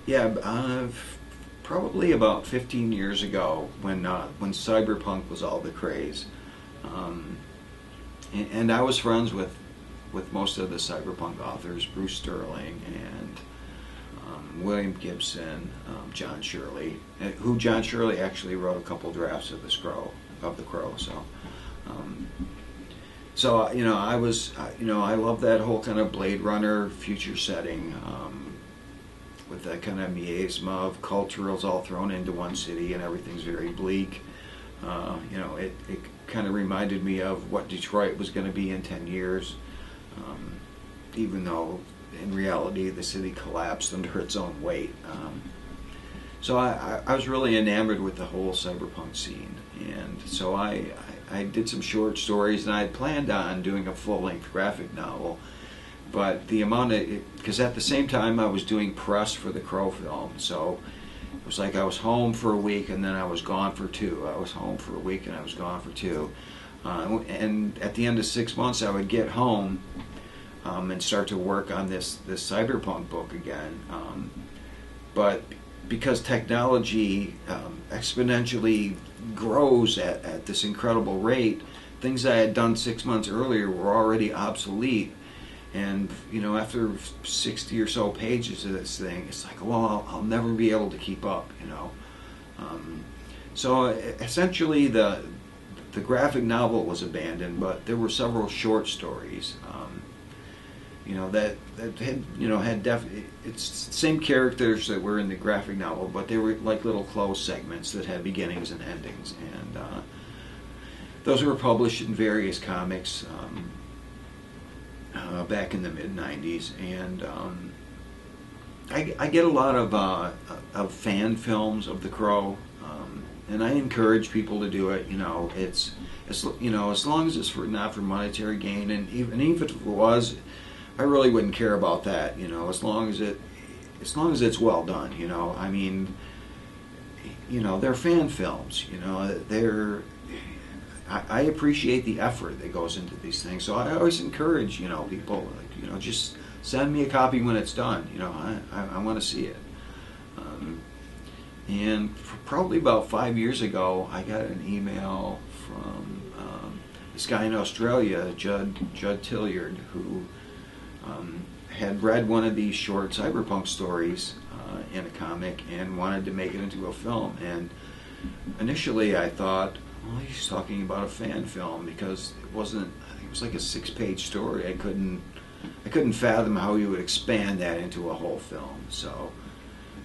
Yeah, probably about 15 years ago when cyberpunk was all the craze, um, and I was friends with most of the cyberpunk authors, Bruce Sterling and William Gibson, John Shirley, who John Shirley actually wrote a couple drafts of the Crow. Um, so I love that whole kind of Blade Runner future setting. With that kind of miasma of culturals all thrown into one city and everything's very bleak. It kind of reminded me of what Detroit was going to be in 10 years, even though in reality the city collapsed under its own weight. So I was really enamored with the whole cyberpunk scene, and so I did some short stories, and I had planned on doing a full-length graphic novel. But the amount of, because at the same time I was doing press for the Crow film, so it was like I was home for a week and then I was gone for two. I was home for a week and I was gone for two. And at the end of 6 months I would get home and start to work on this cyberpunk book again. But because technology exponentially grows at this incredible rate, things I had done 6 months earlier were already obsolete. And after 60 or so pages of this thing, it's like, well, I'll never be able to keep up. So essentially, the graphic novel was abandoned, but there were several short stories. That had it's the same characters that were in the graphic novel, but they were like little closed segments that had beginnings and endings, and those were published in various comics. Back in the mid-90s, and I get a lot of fan films of The Crow, and I encourage people to do it. It's as long as it's not for monetary gain, and even if it was, I really wouldn't care about that. As long as it's well done. I mean, they're fan films. I appreciate the effort that goes into these things, so I always encourage people, just send me a copy when it's done. I want to see it. And probably about 5 years ago, I got an email from this guy in Australia, Judd Tilliard, who had read one of these short cyberpunk stories in a comic and wanted to make it into a film. And initially, I thought, well, he's talking about a fan film, because it wasn't. I think it was like a 6-page story. I couldn't fathom how he would expand that into a whole film. So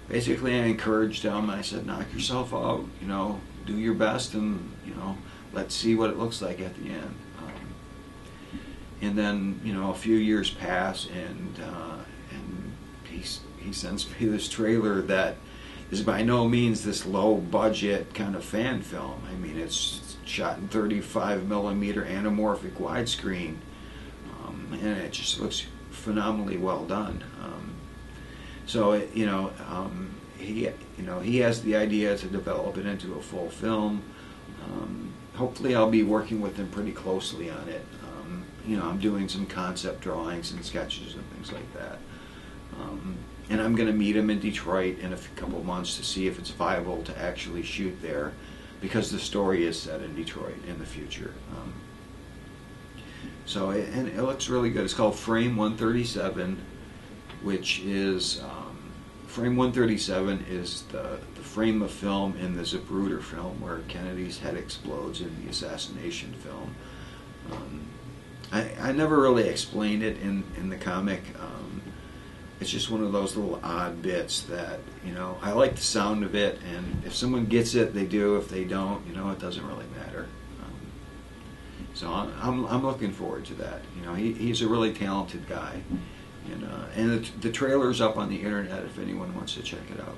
basically, I encouraged him. I said, knock yourself out. Do your best, and let's see what it looks like at the end. And then a few years pass, and he sends me this trailer that is by no means this low budget kind of fan film. I mean, it's shot in 35mm anamorphic widescreen, and it just looks phenomenally well done. He has the idea to develop it into a full film. Hopefully, I'll be working with him pretty closely on it. I'm doing some concept drawings and sketches and things like that. And I'm going to meet him in Detroit in a couple months to see if it's viable to actually shoot there, because the story is set in Detroit in the future. And it looks really good. It's called Frame 137, which is Frame 137 is the frame of film in the Zapruder film where Kennedy's head explodes in the assassination film. I never really explained it in the comic. It's just one of those little odd bits that, I like the sound of it, and if someone gets it, they do. If they don't, it doesn't really matter. So I'm looking forward to that. He's a really talented guy, and the trailer's up on the internet if anyone wants to check it out.